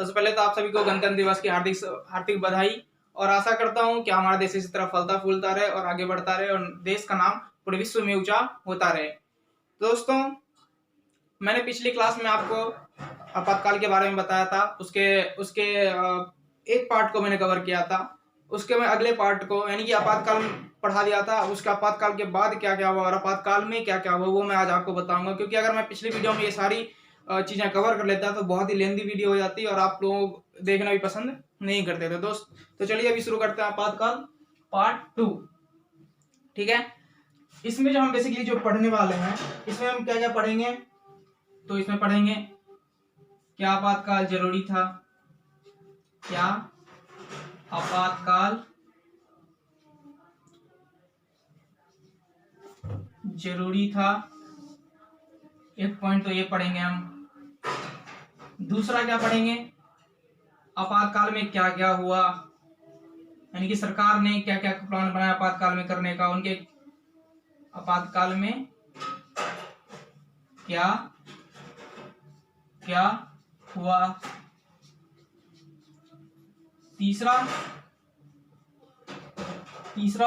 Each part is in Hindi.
सबसे पहले तो आप सभी को गणतंत्र दिवस की हार्दिक हार्दिक बधाई और आशा करता हूं कि हमारा देश इसी तरह फलता फूलता रहे और आगे बढ़ता रहे और देश का नाम पूरे विश्व में ऊंचा होता रहे। दोस्तों, मैंने पिछली क्लास में आपको आपातकाल के बारे में बताया था। उसके उसके एक पार्ट को मैंने कवर किया था। उसके मैं अगले पार्ट को यानी कि आपातकाल पढ़ा दिया था। उसके आपातकाल के बाद क्या क्या हुआ और आपातकाल में क्या क्या हुआ वो मैं आज आपको बताऊंगा, क्योंकि अगर मैं पिछली वीडियो में ये सारी चीजें कवर कर लेता तो बहुत ही लेंदी वीडियो हो जाती और आप लोग देखना भी पसंद नहीं करते थे दोस्त। तो चलिए अभी शुरू करते हैं आपातकाल पार्ट 2। ठीक है, इसमें जो हम बेसिकली जो पढ़ने वाले हैं इसमें हम क्या क्या पढ़ेंगे, तो इसमें पढ़ेंगे क्या आपातकाल जरूरी था, क्या आपातकाल जरूरी था, एक पॉइंट तो ये पढ़ेंगे हम। दूसरा क्या पढ़ेंगे, आपातकाल में क्या क्या हुआ, यानी कि सरकार ने क्या क्या प्लान बनाया आपातकाल में करने का, उनके आपातकाल में क्या क्या हुआ। तीसरा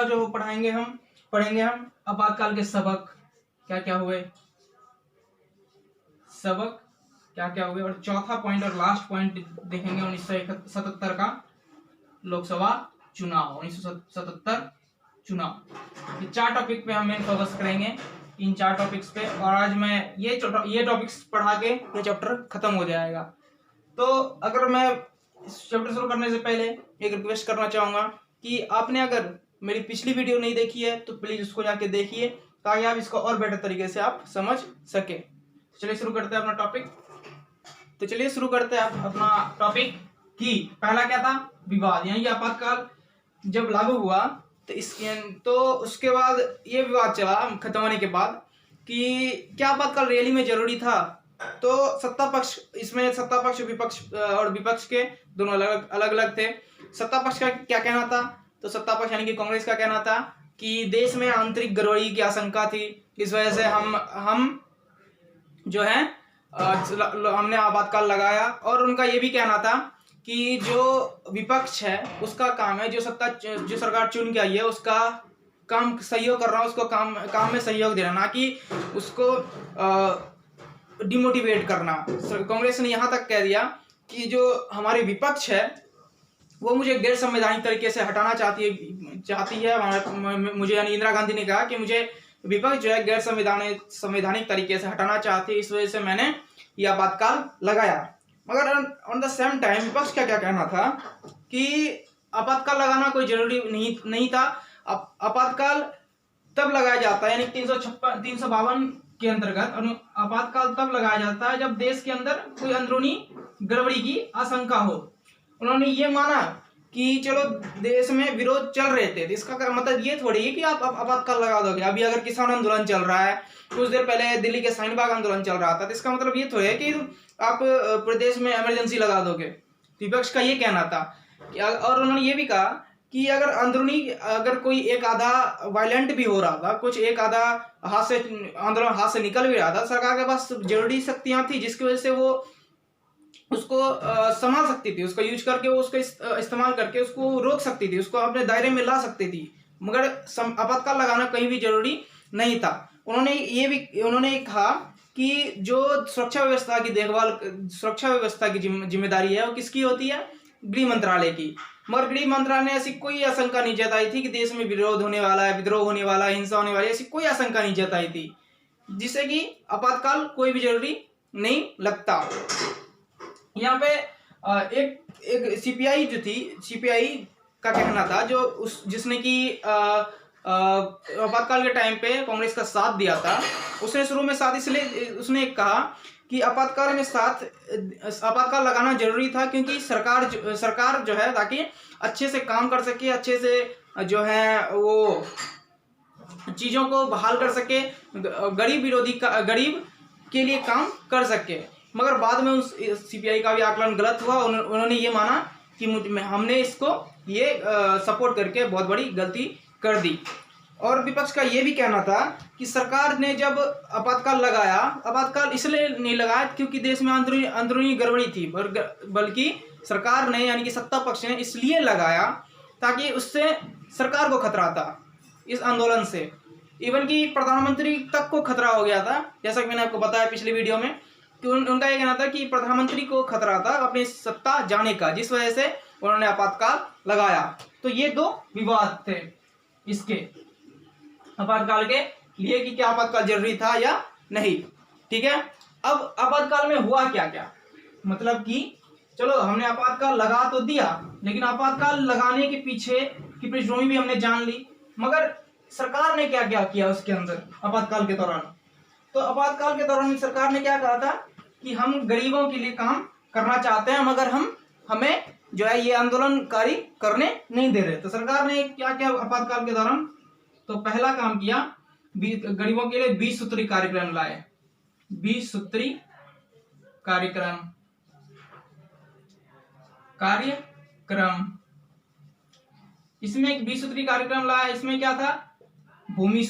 जो पढ़ेंगे हम आपातकाल के सबक क्या क्या हुए, सबक क्या क्या हुए। और चौथा पॉइंट और लास्ट पॉइंट देखेंगे 1977 का लोकसभा चुनाव, 1977 चुनाव। ये 4 टॉपिक पे हम मेन फोकस करेंगे, इन 4 टॉपिक्स पे। और आज मैं ये टॉपिक्स पढ़ा के ये चैप्टर खत्म हो जाएगा। तो अगर मैं इस चैप्टर शुरू करने से पहले एक रिक्वेस्ट करना चाहूंगा कि आपने अगर मेरी पिछली वीडियो नहीं देखी है तो प्लीज उसको जाके देखिए, ताकि आप इसको और बेटर तरीके से आप समझ सके। चलिए शुरू करते हैं अपना टॉपिक। तो चलिए शुरू करते हैं अपना टॉपिक कि पहला क्या था, विवाद, यानी कि आपातकाल जब लागू हुआ तो उसके बाद ये विवाद चला खत्म होने के बाद कि क्या आपातकाल रियली में जरूरी था। तो सत्ता पक्ष, इसमें सत्ता पक्ष विपक्ष और विपक्ष के दोनों अलग अलग थे। सत्ता पक्ष का क्या कहना था, तो सत्ता पक्ष यानी कि कांग्रेस का कहना था कि देश में आंतरिक गड़बड़ी की आशंका थी, इस वजह से हम जो है हमने आपातकाल लगाया। और उनका ये भी कहना था कि जो विपक्ष है उसका काम है, जो सरकार चुन के आई है उसका काम सहयोग कर रहा है, उसको काम में सहयोग देना, ना कि उसको डिमोटिवेट करना। कांग्रेस ने यहाँ तक कह दिया कि जो हमारे विपक्ष है वो मुझे गैर संवैधानिक तरीके से हटाना चाहती है। मुझे यानी इंदिरा गांधी ने कहा कि मुझे विपक्ष जो है गैर संवैधानिक तरीके से हटाना चाहती है, इस वजह से मैंने यह आपातकाल लगाया। मगर ऑन द सेम टाइम विपक्ष का क्या कहना था कि आपातकाल लगाना कोई जरूरी नहीं था। आपातकाल तब लगाया जाता है, यानी 352 के अंतर्गत आपातकाल तब लगाया जाता है जब देश के अंदर कोई अंदरूनी गड़बड़ी की आशंका हो। उन्होंने ये माना कि चलो देश में विरोध चल रहे थे, इसका मतलब ये थोड़ी है कि आप आपातकाल लगा दोगे। अभी अगर किसान आंदोलन चल रहा है, कुछ देर पहले दिल्ली के शाहीन बाग आंदोलन चल रहा था, तो इसका मतलब ये थोड़ी है कि आप प्रदेश में इमरजेंसी लगा दोगे। विपक्ष का ये कहना था। और उन्होंने ये भी कहा कि अगर अंदरूनी अगर कोई एक आधा वायलेंट भी हो रहा था, कुछ एक आधा आंदोलन हाथ से निकल भी रहा था, सरकार के पास जरूरी शक्तियां थी जिसकी वजह से वो उसको संभाल सकती थी, उसको यूज करके वो उसको इस्तेमाल करके उसको रोक सकती थी, उसको अपने दायरे में ला सकती थी। मगर आपातकाल लगाना कहीं भी जरूरी नहीं था। उन्होंने कहा कि जो सुरक्षा व्यवस्था की देखभाल, सुरक्षा व्यवस्था की जिम्मेदारी है वो किसकी होती है, गृह मंत्रालय की। मगर गृह मंत्रालय ने ऐसी कोई आशंका नहीं जताई थी कि देश में विरोध होने वाला है, विद्रोह होने वाला है, हिंसा होने वाली है, ऐसी कोई आशंका नहीं जताई थी, जिससे कि आपातकाल कोई भी जरूरी नहीं लगता। यहाँ पे एक सीपीआई जो थी, सीपीआई का कहना था, जो जिसने कि आपातकाल के टाइम पे कांग्रेस का साथ दिया था, उसने शुरू में साथ इसलिए उसने कहा कि आपातकाल लगाना जरूरी था क्योंकि सरकार जो है ताकि अच्छे से काम कर सके, अच्छे से जो है वो चीजों को बहाल कर सके, गरीब के लिए काम कर सके। मगर बाद में उस सीपीआई का भी आकलन गलत हुआ। उन्होंने ये माना कि हमने इसको ये सपोर्ट करके बहुत बड़ी गलती कर दी। और विपक्ष का ये भी कहना था कि सरकार ने जब आपातकाल लगाया, आपातकाल इसलिए नहीं लगाया क्योंकि देश में अंदरूनी गड़बड़ी थी, बल्कि सरकार ने यानी कि सत्ता पक्ष ने इसलिए लगाया ताकि उससे सरकार को खतरा था इस आंदोलन से। इवन कि प्रधानमंत्री तक को खतरा हो गया था, जैसा कि मैंने आपको बताया पिछली वीडियो में कि उनका ये कहना था कि प्रधानमंत्री को खतरा था अपनी सत्ता जाने का, जिस वजह से उन्होंने आपातकाल लगाया। तो ये दो विवाद थे इसके आपातकाल के लिए कि क्या आपातकाल जरूरी था या नहीं। ठीक है, अब आपातकाल में हुआ क्या क्या, मतलब कि चलो हमने आपातकाल लगा तो दिया, लेकिन आपातकाल लगाने के पीछे की पृष्ठभूमि भी हमने जान ली, मगर सरकार ने क्या क्या किया उसके अंदर आपातकाल के दौरान। तो आपातकाल के दौरान सरकार ने क्या कहा था कि हम गरीबों के लिए काम करना चाहते हैं, मगर हमें जो है ये आंदोलनकारी करने नहीं दे रहे। तो सरकार ने क्या क्या आपातकाल के दौरान, तो पहला काम किया, गरीबों के लिए 20 सूत्री कार्यक्रम लाए। 20 सूत्री कार्यक्रम इसमें एक 20 सूत्री कार्यक्रम लाया। इसमें क्या था, भूमि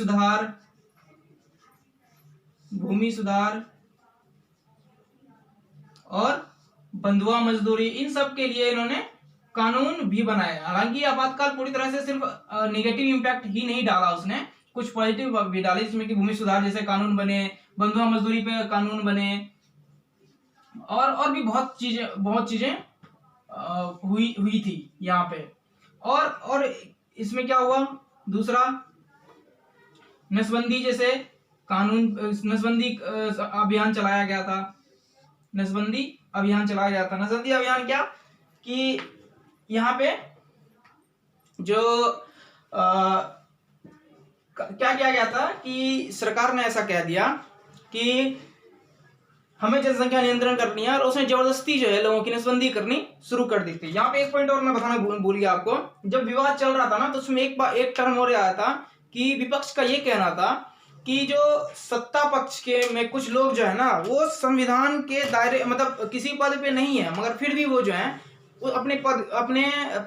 सुधार और बंधुआ मजदूरी, इन सब के लिए इन्होंने कानून भी बनाए। हालांकि आपातकाल पूरी तरह से सिर्फ नेगेटिव इंपैक्ट ही नहीं डाला, उसने कुछ पॉजिटिव भी डाले, इसमें कि भूमि सुधार जैसे कानून बने, बंधुआ मजदूरी पे कानून बने, और भी बहुत चीजें हुई थी यहाँ पे। और इसमें क्या हुआ, दूसरा नसबंदी जैसे कानून, नसबंदी अभियान चलाया गया था। नसबंदी अभियान क्या कि यहाँ पे जो क्या किया गया था कि सरकार ने ऐसा कह दिया कि हमें जनसंख्या नियंत्रण करनी है, और उसने जबरदस्ती जो है लोगों की नसबंदी करनी शुरू कर दी थी। यहाँ पे एक पॉइंट और मैं बताना भूल गया आपको, जब विवाद चल रहा था ना, तो उसमें एक टर्म और आया था कि विपक्ष का ये कहना था कि जो सत्ता पक्ष के में कुछ लोग जो है ना, वो संविधान के दायरे, मतलब किसी पद पे नहीं है, मगर फिर भी वो जो है वो अपने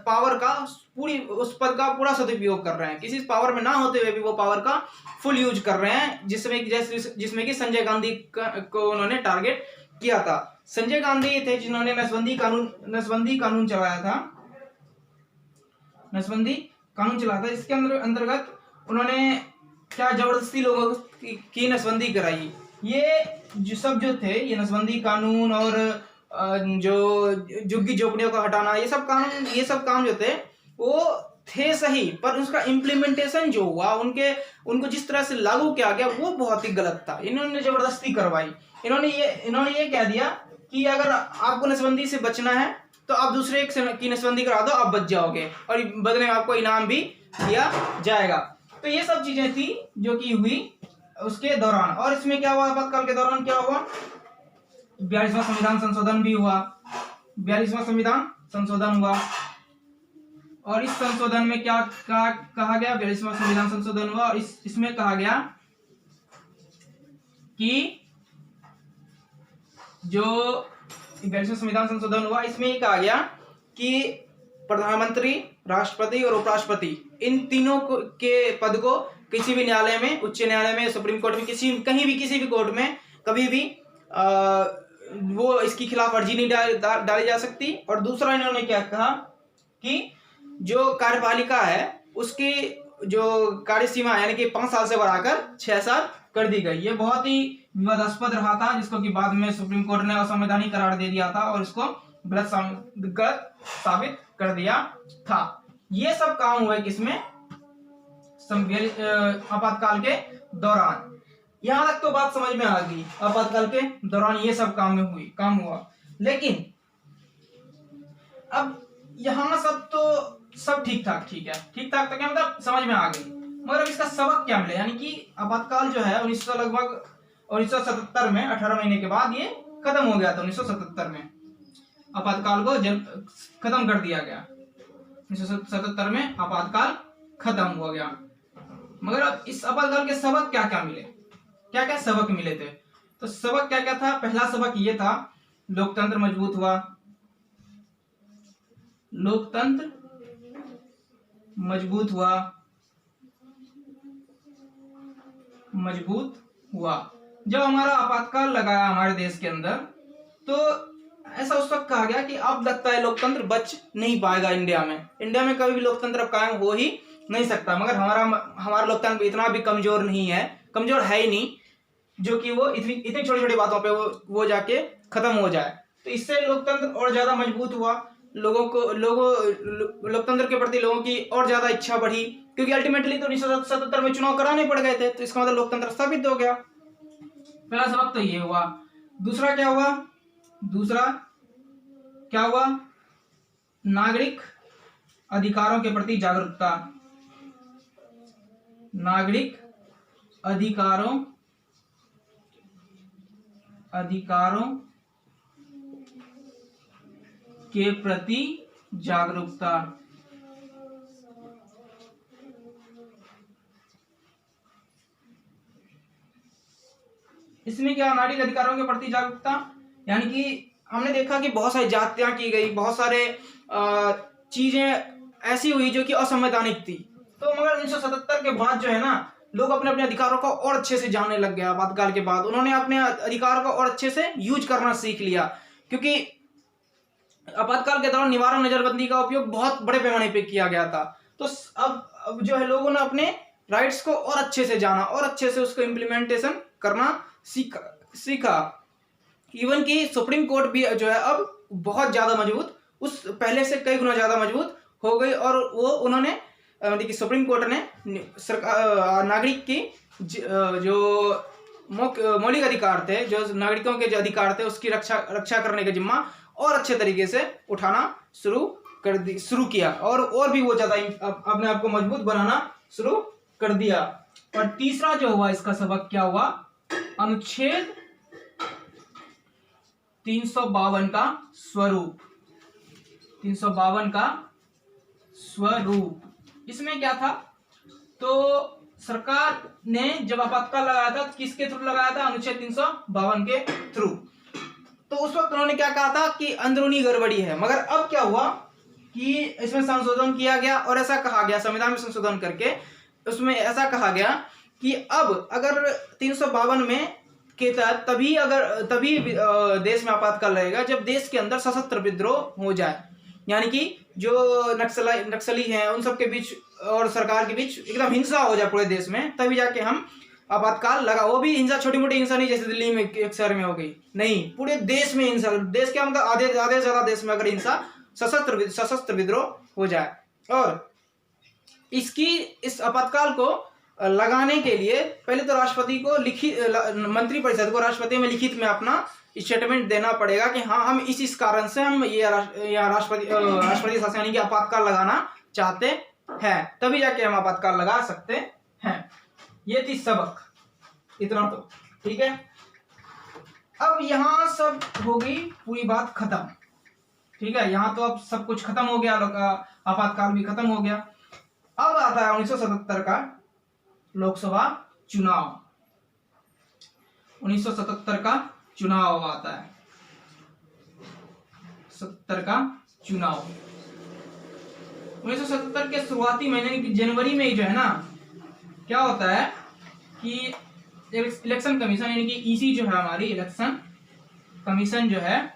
पावर का उस पद का पूरा सदुपयोग कर रहे हैं, किसी पावर में ना होते हुए भी वो पावर का फुल यूज कर रहे हैं, जिसमें कि संजय गांधी को उन्होंने टारगेट किया था। संजय गांधी थे जिन्होंने नसबंदी कानून चलाया था। इसके अंतर्गत उन्होंने क्या जबरदस्ती लोगों की नसबंदी कराई। ये सब जो थे, ये नसबंदी कानून और जो झुग्गी झोपड़ियों को हटाना, ये सब काम जो थे वो थे सही, पर उसका इम्प्लीमेंटेशन जो हुआ, उनको जिस तरह से लागू किया गया वो बहुत ही गलत था। इन्होंने जबरदस्ती करवाई। इन्होंने ये कह दिया कि अगर आपको नसबंदी से बचना है तो आप दूसरे की नसबंदी करा दो, आप बच जाओगे, और बदले में आपको इनाम भी दिया जाएगा। तो ये सब चीजें थी जो कि हुई उसके दौरान। और इसमें क्या हुआ, आपातकाल के दौरान क्या हुआ, 42वां संविधान संशोधन भी हुआ। 42वां संविधान संशोधन हुआ, और इस संशोधन में क्या कहा गया, 42वां संविधान संशोधन हुआ, और इसमें कहा गया कि जो 42वां संविधान संशोधन हुआ, इसमें ये कहा गया कि प्रधानमंत्री, राष्ट्रपति और उपराष्ट्रपति, इन तीनों के पद को किसी भी न्यायालय में, उच्च न्यायालय में, सुप्रीम कोर्ट में, कहीं भी किसी भी कोर्ट में कभी भी वो इसकी खिलाफ अर्जी नहीं डाली जा सकती। और दूसरा इन्होंने क्या कहा कि जो कार्यपालिका है उसकी जो कार्यसीमा यानी कि 5 साल से बढ़ाकर 6 साल कर दी गई। ये बहुत ही विवादास्पद रहा था, जिसको कि बाद में सुप्रीम कोर्ट ने असंवैधानिक करार दे दिया था और इसको गलत साबित कर दिया था। ये सब काम हुए किसमें, आपातकाल के दौरान। यहां तक तो बात समझ में आ गई, आपातकाल के दौरान ये सब काम हुआ। लेकिन अब यहां सब ठीक ठाक तो क्या मतलब समझ में आ गई, मगर अब इसका सबक क्या मिले, यानी कि आपातकाल जो है 1977 में 18 महीने के बाद ये खत्म हो गया था। 1977 में आपातकाल को खत्म कर दिया गया। 1977 में आपातकाल खत्म हो गया। मगर अब इस आपातकाल के सबक क्या मिले, क्या सबक मिले थे, तो सबक क्या था। पहला सबक ये था, लोकतंत्र मजबूत हुआ। लोकतंत्र मजबूत हुआ। मजबूत हुआ। जब हमारा आपातकाल लगाया हमारे देश के अंदर, तो ऐसा उस वक्त कहा गया कि अब लगता है लोकतंत्र बच नहीं पाएगा इंडिया में कभी भी लोकतंत्र अब कायम हो ही नहीं सकता। मगर हमारा लोकतंत्र इतना भी कमजोर नहीं है, कमजोर है ही नहीं जो कि वो इतनी छोटी छोटी बातों पे वो जाके खत्म हो जाए। तो इससे लोकतंत्र और ज्यादा मजबूत हुआ, लोकतंत्र के प्रति लोगों की और ज्यादा इच्छा बढ़ी, क्योंकि अल्टीमेटली तो 1977 में चुनाव कराने पड़ गए थे, तो इसका मतलब लोकतंत्र स्थापित हो गया। पहला सबक तो ये हुआ। दूसरा क्या हुआ? नागरिक अधिकारों के प्रति जागरूकता। नागरिक अधिकारों के प्रति जागरूकता। इसमें क्या, नागरिक अधिकारों के प्रति जागरूकता, यानी कि हमने देखा कि बहुत सारी जातियां की गई, बहुत सारे चीजें ऐसी हुई जो कि असंवैधानिक थी। तो मगर 1977 के बाद जो है ना, लोग अपने अपने अधिकारों को और अच्छे से जानने लग गए। आपातकाल के बाद उन्होंने अपने अधिकार को और अच्छे से यूज करना सीख लिया, क्योंकि आपातकाल के दौरान निवारक नजरबंदी का उपयोग बहुत बड़े पैमाने पे किया गया था। तो अब जो है लोगों ने अपने राइट्स को और अच्छे से जाना और अच्छे से उसको इम्प्लीमेंटेशन करना सीखा। इवन कि सुप्रीम कोर्ट भी जो है अब बहुत ज्यादा मजबूत, उस पहले से कई गुना ज्यादा मजबूत हो गई। और वो उन्होंने देखिए सुप्रीम कोर्ट ने नागरिक की जो मौलिक अधिकार थे, जो नागरिकों के जो अधिकार थे, उसकी रक्षा करने का जिम्मा और अच्छे तरीके से उठाना शुरू किया, और भी वो ज्यादा अपने आप को मजबूत बनाना शुरू कर दिया। और तीसरा जो हुआ, इसका सबक क्या हुआ? अनुच्छेद 352 का स्वरूप। 352 का स्वरूप, इसमें क्या था? तो सरकार ने जब आपातकाल लगाया था, किसके थ्रू लगाया था? अनुच्छेद 352 के थ्रू। तो उस वक्त उन्होंने क्या कहा था कि अंदरूनी गड़बड़ी है। मगर अब क्या हुआ कि इसमें संशोधन किया गया, और ऐसा कहा गया संविधान में संशोधन करके, उसमें ऐसा कहा गया कि अब अगर 352 में के तहत तभी देश में आपातकाल रहेगा जब देश के अंदर सशस्त्र विद्रोह हो जाए, यानी कि जो नक्सली हैं उन सब के बीच और सरकार के बीच एकदम हिंसा हो जाए पूरे देश में, तभी जाके हम आपातकाल लगा। वो भी हिंसा छोटी मोटी हिंसा नहीं, जैसे दिल्ली में एक शहर में हो गई, नहीं, पूरे देश में हिंसा। देश के मतलब आधे से ज्यादा देश में अगर हिंसा, सशस्त्र विद्रोह हो जाए। और इस आपातकाल को लगाने के लिए पहले तो राष्ट्रपति को मंत्रिपरिषद को राष्ट्रपति में लिखित में अपना स्टेटमेंट देना पड़ेगा कि हाँ, हम इस कारण से हम ये राष्ट्रपति शासन यानी कि आपातकाल लगाना चाहते हैं, तभी जाके हम आपातकाल लगा सकते हैं। ये थी सबक, इतना तो ठीक है। अब यहाँ सब हो गई पूरी बात खत्म, ठीक है। यहाँ तो अब सब कुछ खत्म हो गया, आपातकाल भी खत्म हो गया। अब आता है 1977 का लोकसभा चुनाव। 1977 का चुनाव आता है, 70 का चुनाव। 1977 के शुरुआती महीने की जनवरी में ही जो है ना, क्या होता है कि इलेक्शन कमीशन यानी कि ईसी जो है, हमारी इलेक्शन कमीशन जो है,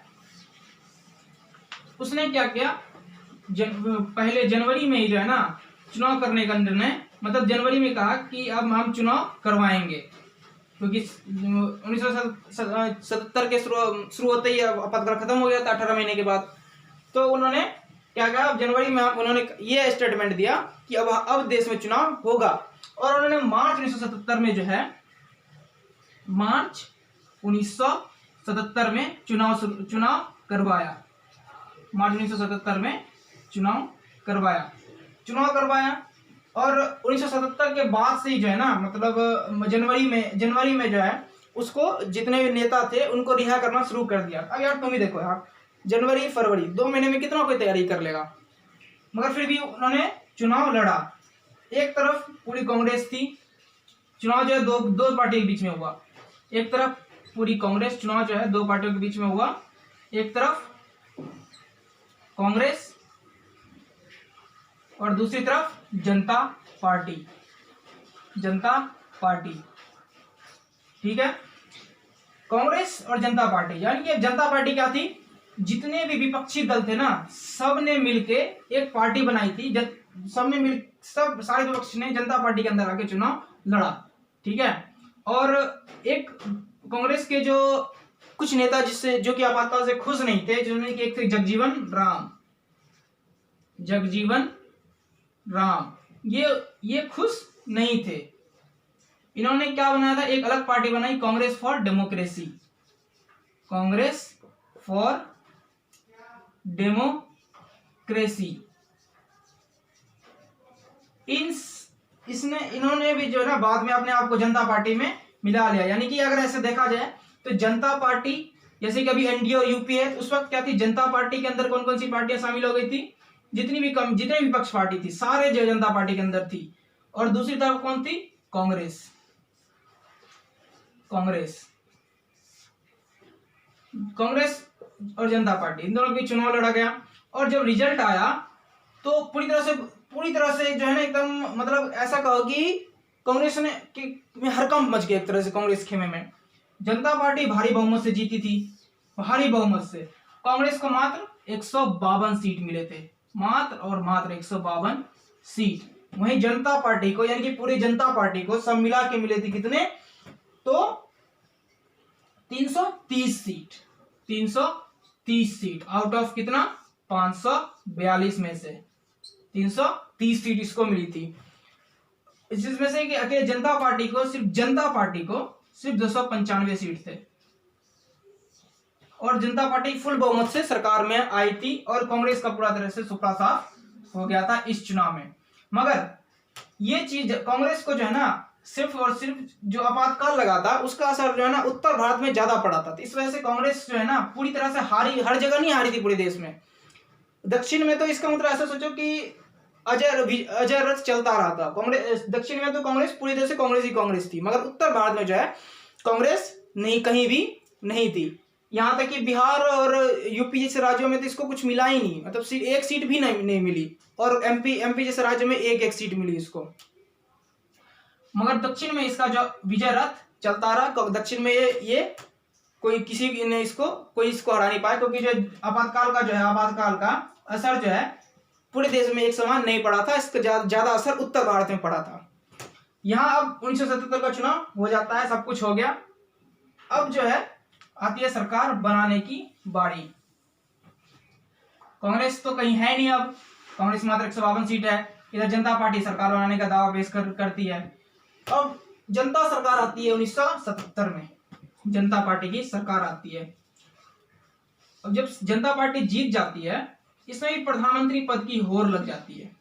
उसने क्या किया, पहले जनवरी में ही जो है ना चुनाव करने का निर्णय, मतलब जनवरी में कहा कि अब हम चुनाव करवाएंगे, क्योंकि 1977 के शुरू होते ही आपातकाल खत्म हो गया था 18 महीने के बाद। तो उन्होंने क्या कहा, अब जनवरी में उन्होंने ये स्टेटमेंट दिया कि अब देश में चुनाव होगा। और उन्होंने मार्च 1977 में जो है, मार्च 1977 में चुनाव करवाया। मार्च 1977 में चुनाव करवाया। और 1977 के बाद से ही जो है ना, मतलब जनवरी में जो है, उसको जितने भी नेता थे उनको रिहा करना शुरू कर दिया। अब यार तुम ही देखो यार, जनवरी फरवरी 2 महीने में कितना कोई तैयारी कर लेगा। मगर फिर भी उन्होंने चुनाव लड़ा। एक तरफ पूरी कांग्रेस थी, चुनाव जो है दो पार्टियों के बीच में हुआ। एक तरफ पूरी कांग्रेस, चुनाव जो है 2 पार्टियों के बीच में हुआ। एक तरफ कांग्रेस और दूसरी तरफ जनता पार्टी। ठीक है। कांग्रेस और जनता पार्टी, यानी कि जनता पार्टी क्या थी, जितने भी विपक्षी दल थे ना, सब ने मिलके एक पार्टी बनाई थी, सब सारे विपक्ष ने जनता पार्टी के अंदर आके चुनाव लड़ा, ठीक है। और एक कांग्रेस के जो कुछ नेता जिससे जो कि आपातकाल से खुश नहीं थे, जिनमें एक थे जगजीवन राम, ये खुश नहीं थे। इन्होंने क्या बनाया था, एक अलग पार्टी बनाई, Congress for democracy, Congress for democracy. इन्होंने भी जो है ना बाद में अपने आप को जनता पार्टी में मिला लिया। यानी कि अगर ऐसे देखा जाए तो जनता पार्टी, जैसे कि अभी एनडीए और यूपी है, उस वक्त क्या थी, जनता पार्टी के अंदर कौन कौन सी पार्टियां शामिल हो गई थी, जितने विपक्ष पार्टी थी सारे जो जनता पार्टी के अंदर थी। और दूसरी तरफ कौन थी, कांग्रेस और जनता पार्टी, इन दोनों के चुनाव लड़ा गया। और जब रिजल्ट आया तो पूरी तरह से जो है ना एकदम, मतलब ऐसा कहो कि कांग्रेस में हड़कंप मच गया एक तरह से कांग्रेस खेमे में। जनता पार्टी भारी बहुमत से जीती थी, भारी बहुमत से। कांग्रेस को मात्र 152 सीट मिले थे, मात्र 152 सीट। वहीं जनता पार्टी को, यानी कि पूरी जनता पार्टी को सब मिला के मिले थे कितने, तो 330 सीट आउट ऑफ कितना, 542 में से 330 सीट इसको मिली थी। जिसमें से कि अकेले जनता पार्टी को सिर्फ 295 सीट थे। और जनता पार्टी फुल बहुमत से सरकार में आई थी और कांग्रेस का पूरा तरह से सुपड़ा साफ हो गया था इस चुनाव में। मगर ये चीज कांग्रेस को जो है ना सिर्फ और सिर्फ जो आपातकाल लगा था उसका असर जो है ना उत्तर भारत में ज्यादा पड़ा था। इस वजह से कांग्रेस जो है ना पूरी तरह से हारी, हर जगह नहीं हारी थी पूरे देश में। दक्षिण में तो इसका मतलब ऐसा सोचो कि अजय रथ चलता रहा था। कांग्रेस दक्षिण में तो कांग्रेस पूरी तरह से कांग्रेस थी, मगर उत्तर भारत में जो है कांग्रेस नहीं, कहीं भी नहीं थी। यहाँ तक कि बिहार और यूपी जैसे राज्यों में तो इसको कुछ मिला ही नहीं, मतलब एक सीट भी नहीं मिली। और एमपी जैसे राज्य में एक सीट मिली इसको। मगर दक्षिण में इसका जो विजय रथ चलता रहा। दक्षिण में ये कोई इसको हरा नहीं पाया, क्योंकि जो आपातकाल का असर जो है पूरे देश में एक समान नहीं पड़ा था, इसका ज्यादा असर उत्तर भारत में पड़ा था। यहाँ अब 1977 का चुनाव हो जाता है, सब कुछ हो गया। अब जो है आती है सरकार बनाने की बारी। कांग्रेस तो कहीं है नहीं, अब कांग्रेस मात्र 152 सीट है। इधर जनता पार्टी सरकार बनाने का दावा पेश करती है। अब जनता सरकार आती है 1977 में, जनता पार्टी की सरकार आती है। अब जब जनता पार्टी जीत जाती है, इसमें भी प्रधानमंत्री पद की होड़ लग जाती है।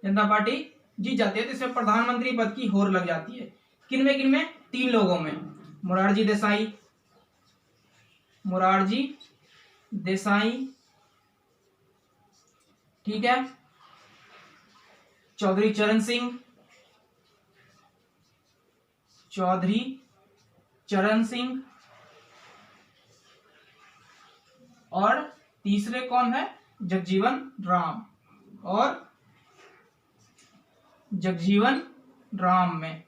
जनता पार्टी जीत जाती है तो इसमें प्रधानमंत्री पद की होड़ लग जाती है। किनमें 3 लोगों में, मोरारजी देसाई, ठीक है, चौधरी चरण सिंह और तीसरे कौन है, जगजीवन राम में।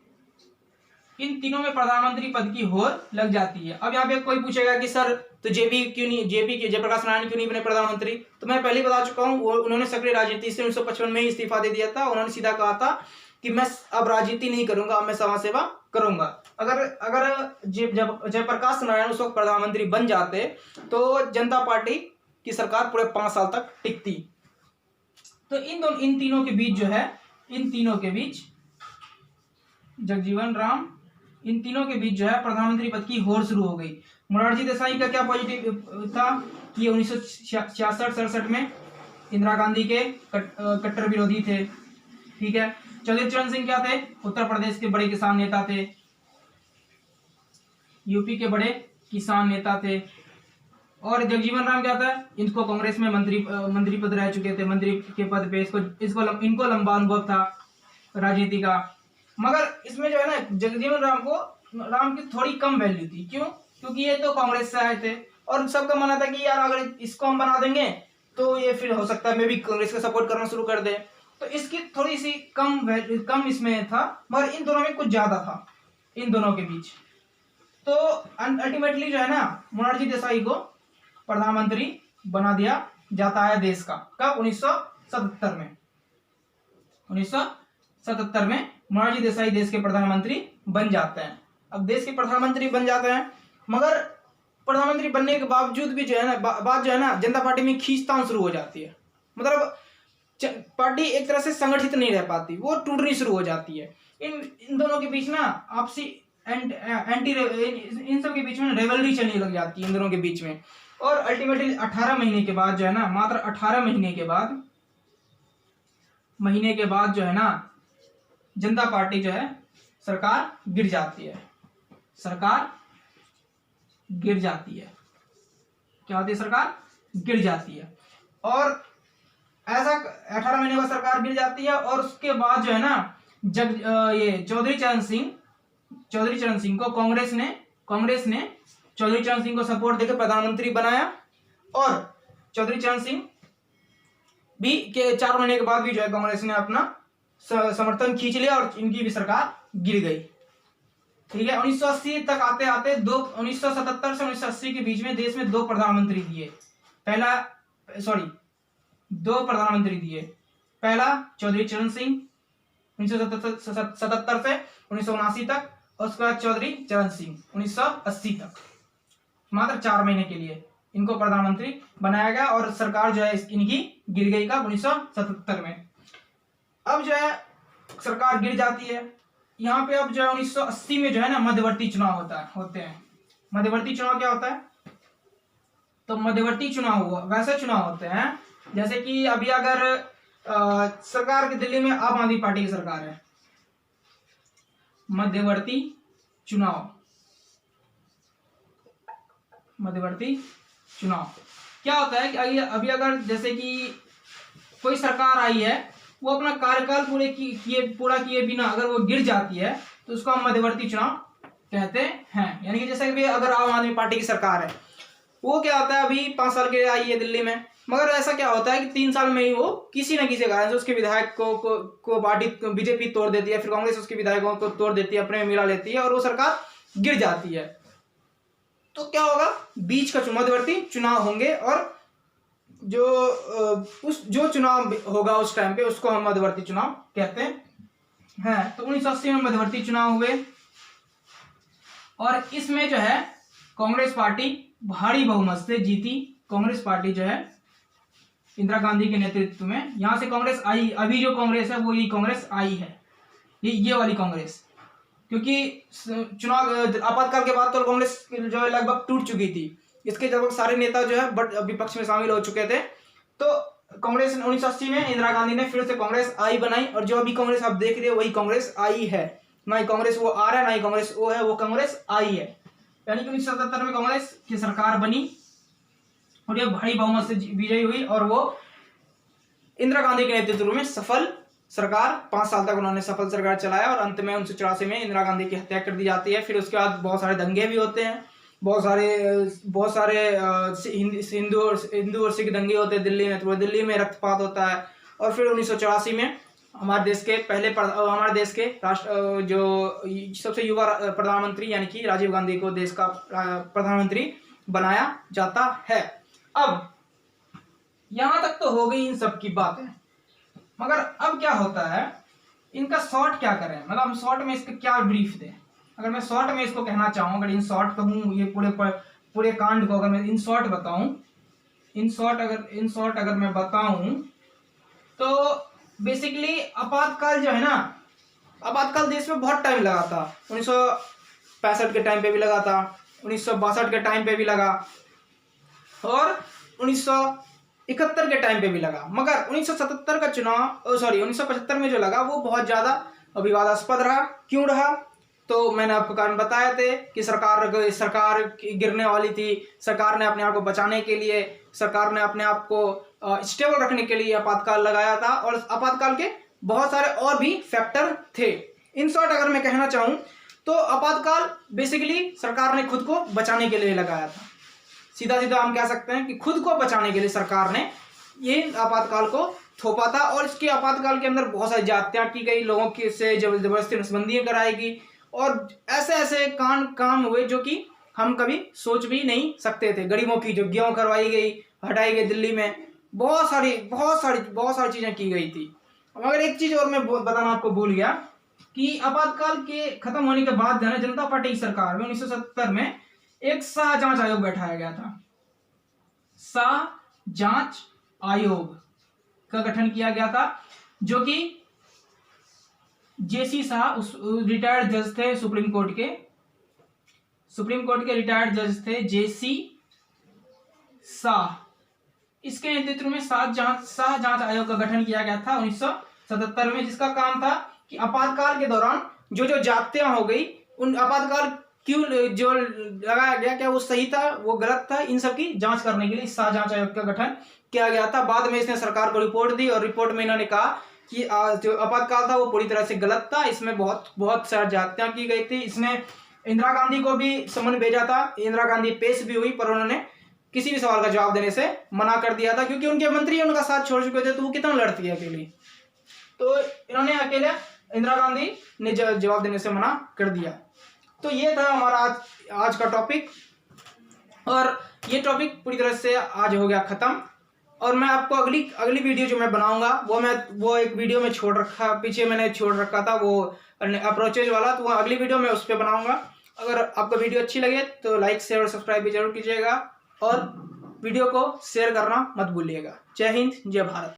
इन तीनों में प्रधानमंत्री पद की होड़ लग जाती है। अब यहाँ पे कोई पूछेगा कि सर तो जयप्रकाश नारायण क्यों नहीं बने प्रधानमंत्री? तो मैं पहले बता चुका हूँ, उन्होंने सक्रिय राजनीति से 1955 में ही इस्तीफा दे दिया था। उन्होंने सीधा कहा था कि मैं अब राजनीति नहीं करूंगा, अब मैं समाज सेवा करूंगा। अगर जयप्रकाश नारायण उस वक्त प्रधानमंत्री बन जाते तो जनता पार्टी की सरकार पूरे 5 साल तक टिकती। तो इन तीनों के बीच जो है, जगजीवन राम, इन तीनों के बीच जो है प्रधानमंत्री पद की होड़ शुरू हो गई। मोरारजी देसाई का क्या पॉजिटिव था कि 1966-67 में इंदिरा गांधी के कट्टर विरोधी थे, ठीक है। चौधरी चरण सिंह क्या थे, उत्तर प्रदेश के बड़े किसान नेता थे, यूपी के बड़े किसान नेता थे। और जगजीवन राम क्या था, इनको कांग्रेस में मंत्री पद रह चुके थे, मंत्री के पद पे इनको लंबा अनुभव था राजनीति का। मगर इसमें जो है ना जगजीवन राम की थोड़ी कम वैल्यू थी। क्यों? क्योंकि ये तो कांग्रेस से आए थे और सबका मानना था कि यार अगर इसको हम बना देंगे तो ये फिर हो सकता है मैं भी कांग्रेस का सपोर्ट करना शुरू कर दे। तो इसकी थोड़ी सी कम इसमें था, मगर इन दोनों में कुछ ज्यादा था। इन दोनों के बीच। तो अल्टीमेटली जो है ना मोरारजी देसाई को प्रधानमंत्री बना दिया जाता है देश का। कब? 1977 में। 1977 में मोरारजी देसाई देश के प्रधानमंत्री बन जाते हैं। अब देश के प्रधानमंत्री बन जाते हैं, मगर प्रधानमंत्री बनने के बावजूद भी जो है ना बात जो है ना जनता पार्टी में खींचतान शुरू हो जाती है। मतलब पार्टी एक तरह से संगठित नहीं रह पाती, वो टूटनी शुरू हो जाती है। इन दोनों के बीच ना आपसी एंटी इन सब के बीच में रेवलरी चलने लग जाती है इन दोनों के बीच में। और अल्टीमेटली 18 महीने के बाद जो है ना, मात्र 18 महीने के बाद जो है ना जनता पार्टी जो है सरकार गिर जाती है। सरकार गिर जाती है। क्या होती है? सरकार गिर जाती है। और ऐसा 18 महीने बाद सरकार गिर जाती है। और उसके बाद जो है ना ये चौधरी चरण सिंह को कांग्रेस ने चौधरी चरण सिंह को सपोर्ट देकर प्रधानमंत्री बनाया। और चौधरी चरण सिंह भी के 4 महीने के बाद भी जो है कांग्रेस ने अपना समर्थन खींच लिया और इनकी भी सरकार गिर गई। ठीक है। 1980 तक आते आते 1977 से 1980 के बीच में देश में दो प्रधानमंत्री दिए। पहला चौधरी चरण सिंह 1977 से 1979 तक, और उसके बाद चौधरी चरण सिंह 1980 तक। मात्र 4 महीने के लिए इनको प्रधानमंत्री बनाया गया और सरकार जो है इनकी गिर गई। कब? 1977 में। अब जो है सरकार गिर जाती है। यहाँ पे अब जो है 1980 में जो है ना मध्यवर्ती चुनाव होते हैं। मध्यवर्ती चुनाव क्या होता है? तो मध्यवर्ती चुनाव वैसे चुनाव होते हैं जैसे कि अभी अगर सरकार की दिल्ली में आम आदमी पार्टी की सरकार है। मध्यवर्ती चुनाव क्या होता है कि अभी अगर जैसे कि कोई सरकार आई है, वो अपना कार्यकाल पूरा किए बिना अगर वो गिर जाती है तो उसको हम मध्यवर्ती चुनाव कहते हैं। यानी कि जैसे कि अगर आम आदमी पार्टी की सरकार है, वो क्या होता है अभी 5 साल के लिए आई है दिल्ली में, मगर ऐसा क्या होता है कि 3 साल में ही वो किसी न किसी कारण से उसके विधायक को पार्टी बीजेपी तोड़ देती है, फिर कांग्रेस उसके विधायकों को तोड़ देती है, अपने में मिला लेती है और वो सरकार गिर जाती है। तो क्या होगा? बीच का मध्यवर्ती चुनाव होंगे और जो चुनाव होगा उस टाइम पे उसको हम मध्यवर्ती चुनाव कहते हैं। तो 1980 में मध्यवर्ती चुनाव हुए और इसमें जो है कांग्रेस पार्टी भारी बहुमत से जीती। कांग्रेस पार्टी जो है इंदिरा गांधी के नेतृत्व में, यहां से कांग्रेस आई। अभी जो कांग्रेस है वो ये कांग्रेस आई है, ये वाली कांग्रेस, क्योंकि चुनाव आपातकाल के बाद तो कांग्रेस जो है लगभग टूट चुकी थी। इसके लगभग सारे नेता जो है विपक्ष में शामिल हो चुके थे। तो कांग्रेस 1980 में इंदिरा गांधी ने फिर से कांग्रेस आई बनाई और जो अभी कांग्रेस आप देख रहे हो वही कांग्रेस आई है। ना ही कांग्रेस वो आ रहा है, ना ही कांग्रेस वो है, वो कांग्रेस आई है। यानी कि 1977 में कांग्रेस की सरकार बनी और ये भारी बहुमत से विजयी हुई और वो इंदिरा गांधी के नेतृत्व में सफल सरकार 5 साल तक उन्होंने सफल सरकार चलाया और अंत में 1984 में इंदिरा गांधी की हत्या कर दी जाती है। फिर उसके बाद बहुत सारे दंगे भी होते हैं, बहुत सारे हिंदू और सिख दंगे होते हैं दिल्ली में, तो दिल्ली में रक्तपात होता है। और फिर 1984 में हमारे देश के राष्ट्र जो सबसे युवा प्रधानमंत्री यानी कि राजीव गांधी को देश का प्रधानमंत्री बनाया जाता है। अब यहां तक तो हो गई इन सब की बातें, मगर अब क्या होता है, इनका शॉर्ट क्या करें, मतलब हम शॉर्ट में इसका क्या ब्रीफ दें। अगर मैं शॉर्ट में इसको कहना चाहूँ, अगर इन शॉर्ट कहूँ ये पूरे कांड को अगर मैं इन शॉर्ट बताऊं, अगर मैं बताऊं तो बेसिकली आपातकाल जो है ना, आपातकाल देश में बहुत टाइम लगा था। 1965 के टाइम पे भी लगा था, 1962 के टाइम पे भी लगा और 1971 के टाइम पे भी लगा। मगर 1977 का 1975 में जो लगा वो बहुत ज्यादा विवादास्पद रहा। क्यों रहा? तो मैंने आपको कारण बताए थे कि सरकार गिरने वाली थी। सरकार ने अपने आप को बचाने के लिए, सरकार ने अपने आप को स्टेबल रखने के लिए आपातकाल लगाया था और आपातकाल के बहुत सारे और भी फैक्टर थे। इन शॉर्ट अगर मैं कहना चाहूँ तो आपातकाल बेसिकली सरकार ने खुद को बचाने के लिए लगाया था। सीधा हम कह सकते हैं कि खुद को बचाने के लिए सरकार ने ये आपातकाल को थोपा था और इसके आपातकाल के अंदर बहुत सारी जातियां की गई, लोगों की से जबरदस्ती नसबंदियां कराई गई और ऐसे ऐसे काम हुए जो कि हम कभी सोच भी नहीं सकते थे। गरीबों की जो गेहूं करवाई गई, हटाई गई दिल्ली में, बहुत सारी चीजें की गई थी। मगर एक चीज और मैं बताना आपको भूल गया कि आपातकाल के खत्म होने के बाद जनता पार्टी की सरकार में 1970 में एक शाह जांच आयोग बैठाया गया था। शाह जांच आयोग का गठन किया गया था, जो कि जेसी शाह रिटायर्ड जज थे सुप्रीम कोर्ट के रिटायर्ड जज थे जेसी शाह। इसके नेतृत्व में शाह जांच आयोग का गठन किया गया था 1977 में, जिसका काम था कि आपातकाल के दौरान जो जाप्तियां हो गई, उन आपातकाल क्यों जो लगाया गया, क्या वो सही था, वो गलत था, इन सब की जांच करने के लिए शाह जांच आयोग का गठन किया गया था। बाद में इसने सरकार को रिपोर्ट दी और रिपोर्ट में इन्होंने कहा कि जो आपातकाल था वो पूरी तरह से गलत था, इसमें बहुत सारी जाप्तियां की गई थी। इसने इंदिरा गांधी को भी समन भेजा था, इंदिरा गांधी पेश भी हुई, पर उन्होंने किसी भी सवाल का जवाब देने से मना कर दिया था, क्योंकि उनके मंत्री उनका साथ छोड़ चुके थे, तो वो कितना लड़ती है अकेली। तो इन्होंने अकेले इंदिरा गांधी ने जवाब देने से मना कर दिया। तो ये था हमारा आज का टॉपिक, और ये टॉपिक पूरी तरह से आज हो गया खत्म। और मैं आपको अगली वीडियो जो मैं बनाऊंगा वो एक वीडियो में पीछे मैंने छोड़ रखा था, वो अप्रोचेज वाला, तो वो अगली वीडियो में उस पर बनाऊंगा। अगर आपको वीडियो अच्छी लगे तो लाइक शेयर और सब्सक्राइब भी जरूर कीजिएगा, और वीडियो को शेयर करना मत भूलिएगा। जय हिंद, जय भारत।